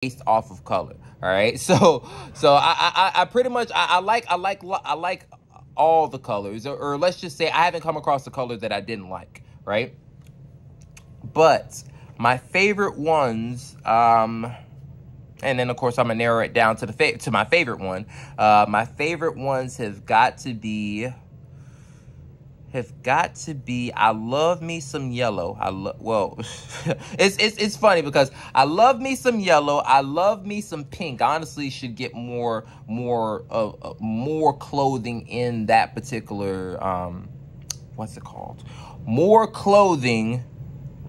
based off of color. All right, so I pretty much I like all the colors, or let's just say I haven't come across a color that I didn't like, right? But my favorite ones, and then of course I'm gonna narrow it down to my favorite one. My favorite ones have got to be. I love me some yellow. It's funny because I love me some yellow. I love me some pink. I honestly should get more clothing in that particular what's it called? More clothing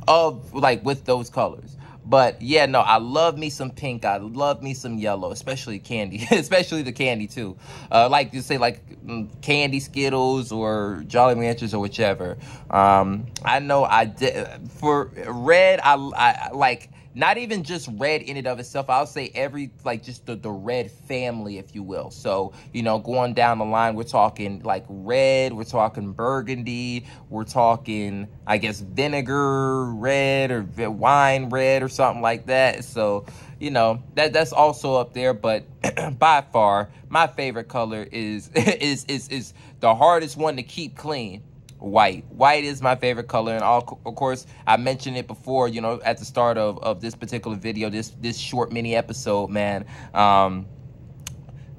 of like with those colors. But yeah, no, I love me some pink. I love me some yellow, especially candy, especially the candy too. Like you say, like candy Skittles or Jolly Ranchers or whichever. I know I did for red. I like not even just red in and of itself. I'll say just the red family, if you will. So, you know, going down the line, we're talking like red, we're talking burgundy, we're talking, I guess, vinegar red or wine red or something like that. So, you know, that's also up there. But by far, my favorite color is the hardest one to keep clean. White. White is my favorite color, and of course I mentioned it before, you know, at the start of this particular video, this short mini episode, man.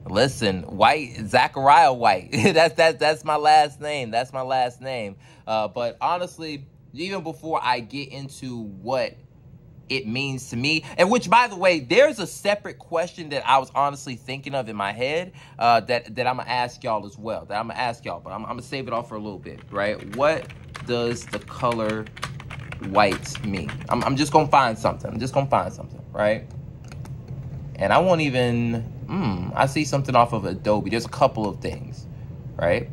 Listen, White, Zachariah White. that's my last name. That's my last name. But honestly, even before I get into what it means to me, and which, by the way, there's a separate question that I was honestly thinking of in my head that I'm gonna ask y'all as well. But I'm gonna save it off for a little bit, right? What does the color white mean? I'm just gonna find something. Right? And I won't even. I see something off of Adobe. There's a couple of things, right?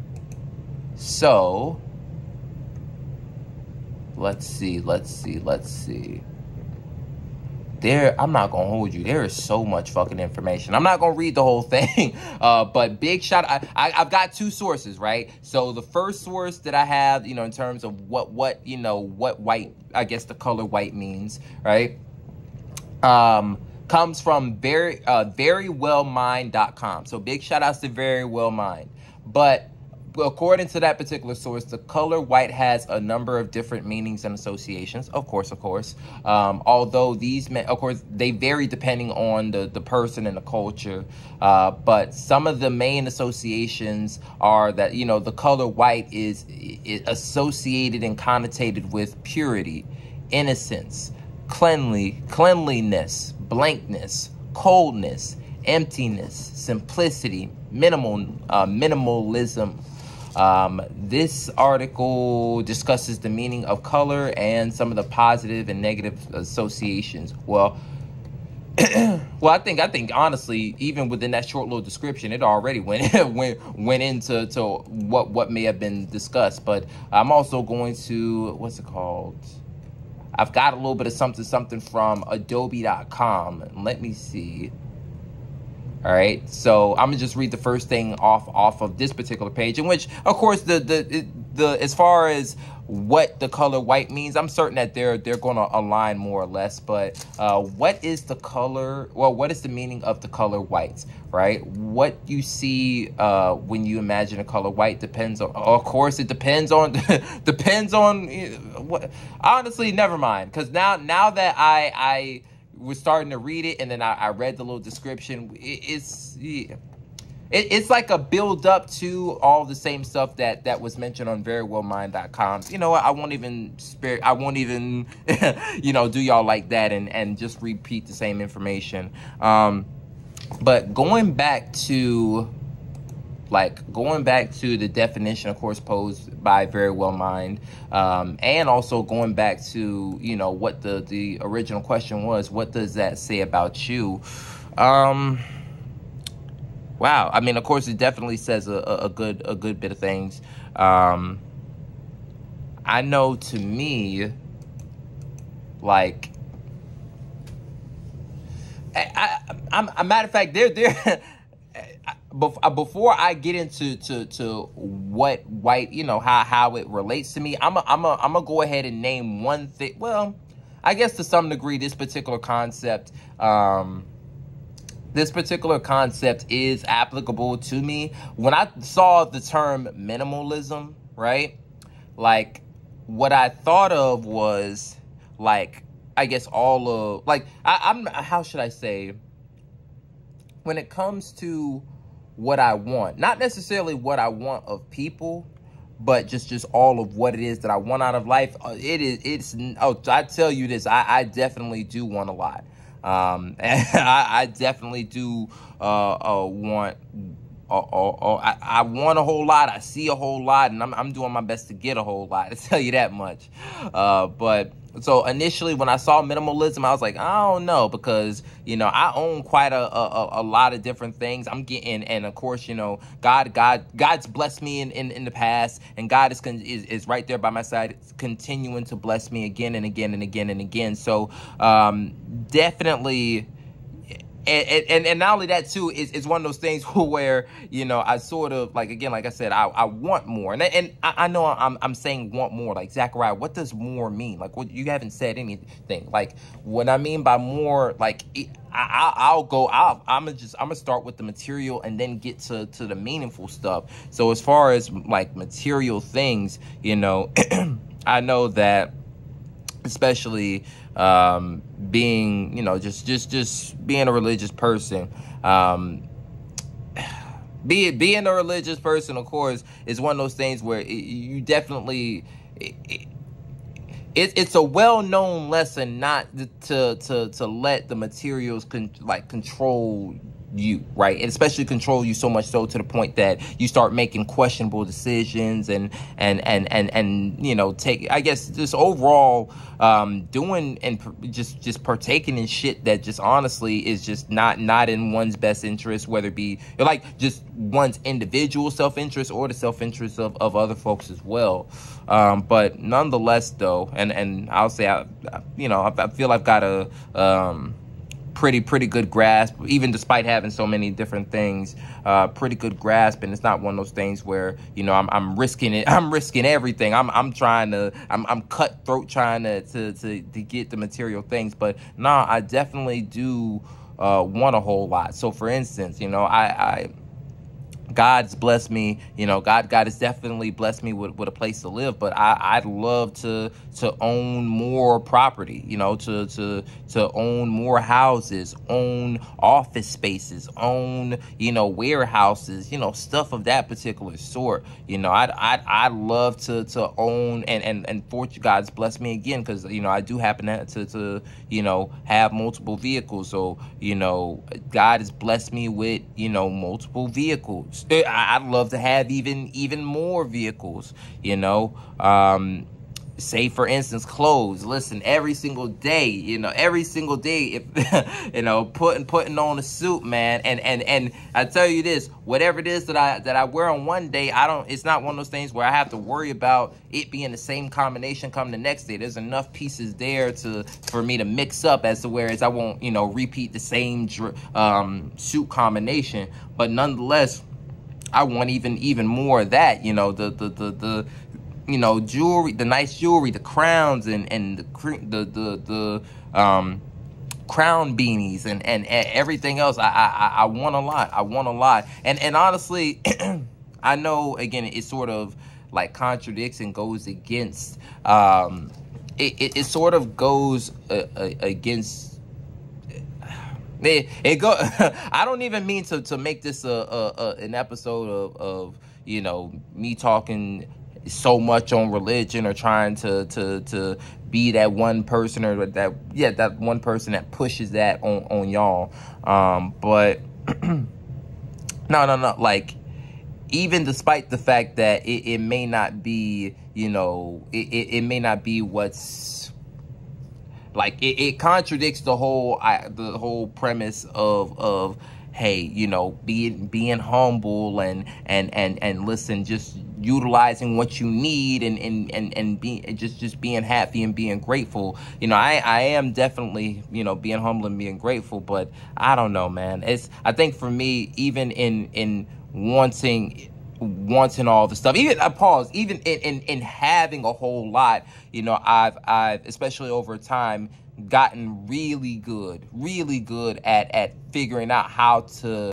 So let's see. I'm not gonna hold you. There is so much fucking information. I'm not gonna read the whole thing, but big shout out. I've got two sources, right? So the first source that I have, you know, in terms of what white, I guess the color white means, right? Comes from verywellmind.com. So big shout outs to Verywellmind. But according to that particular source, the color white has a number of different meanings and associations, of course. Although these, of course, they vary depending on the person and the culture. But some of the main associations are that, you know, the color white is associated and connotated with purity, innocence, cleanliness, blankness, coldness, emptiness, simplicity, minimalism. This article discusses the meaning of color and some of the positive and negative associations. Well, I think honestly, even within that short little description, it already went into what may have been discussed. But I'm also going to, what's it called? I've got a little bit of something from Adobe.com. Let me see. All right, so I'm gonna just read the first thing off of this particular page, in which, of course, the as far as what the color white means, I'm certain that they're going to align more or less. But what is the color? Well, what is the meaning of the color white? Right? What you see when you imagine a color white depends on. Of course, it depends on what. Honestly, never mind. Because now that I was starting to read it, and then I read the little description. It's like a build up to all the same stuff that was mentioned on verywellmind.com. You know what? I won't even you know, do y'all like that and just repeat the same information. But going back to the definition, of course, posed by Verywellmind, and also going back to, you know, what the original question was, what does that say about you? Wow. I mean, of course, it definitely says a good bit of things. I know, to me, like, a matter of fact, before I get into what white, you know, how it relates to me, I'm gonna go ahead and name one thing. Well, I guess to some degree, this particular concept is applicable to me. When I saw the term minimalism, right? Like, what I thought of was, like, I guess all of, like, I'm, how should I say, when it comes to what I want, not necessarily what I want of people, but just all of what it is that I want out of life. I tell you this, I definitely do want a lot. And I definitely do want, I want a whole lot. I see a whole lot, and I'm doing my best to get a whole lot. I tell you that much. But so initially, when I saw minimalism, I was like, I don't know, because I own quite a lot of different things. I'm getting, and of course, God's blessed me in the past, and God is right there by my side, continuing to bless me again and again and again and again. So definitely. And not only that too, it's one of those things where I sort of, like, again, like I said, I want more, and I know I'm saying want more. Like, Zachariah, what does more mean? Like, what, you haven't said anything. Like, what I mean by more, like, I'm gonna start with the material and then get to the meaningful stuff. So as far as like material things, I know that, especially being, just being a religious person, being a religious person, of course, is one of those things where you definitely, it's a well-known lesson not to let the materials control you, right? And especially control you so much so to the point that you start making questionable decisions and take, I guess, just overall doing and just partaking in shit that just honestly is just not in one's best interest, whether it be like just one's individual self-interest or the self-interest of other folks as well. But nonetheless, though, and I'll say I feel I've got a pretty good grasp, even despite having so many different things, pretty good grasp. And it's not one of those things where I'm risking it. I'm risking everything. I'm cutthroat trying to get the material things. But nah, I definitely do want a whole lot. So for instance, God's blessed me, God has definitely blessed me with a place to live, but I'd love to own more property, to own more houses, own office spaces, own, warehouses, stuff of that particular sort. I'd love to own, and fortune, God's blessed me again, because, I do happen to have multiple vehicles. So, God has blessed me with, multiple vehicles. I'd love to have even more vehicles, say for instance, clothes. Listen, every single day, if putting on a suit, man, and I tell you this, whatever it is that I wear on one day, it's not one of those things where I have to worry about it being the same combination come the next day. There's enough pieces there for me to mix up as to whereas I won't repeat the same suit combination. But nonetheless, I want even more of that, the jewelry, the nice jewelry, the crowns, and the crown beanies, and everything else. I want a lot. I want a lot. And honestly, I know, again, it sort of like contradicts and goes against, it sort of goes against, I don't even mean to make this an episode of me talking so much on religion, or trying to be that one person, or that one person that pushes that on y'all. But no, like, even despite the fact that it may not be, it may not be what's, like, it contradicts the whole premise of hey, being humble and listen, just utilizing what you need and just being happy and being grateful. I am definitely, being humble and being grateful, but I don't know, man. I think for me, even in wanting wanting all the stuff. Even I pause. Even in having a whole lot, you know, I've especially over time gotten really good at figuring out how to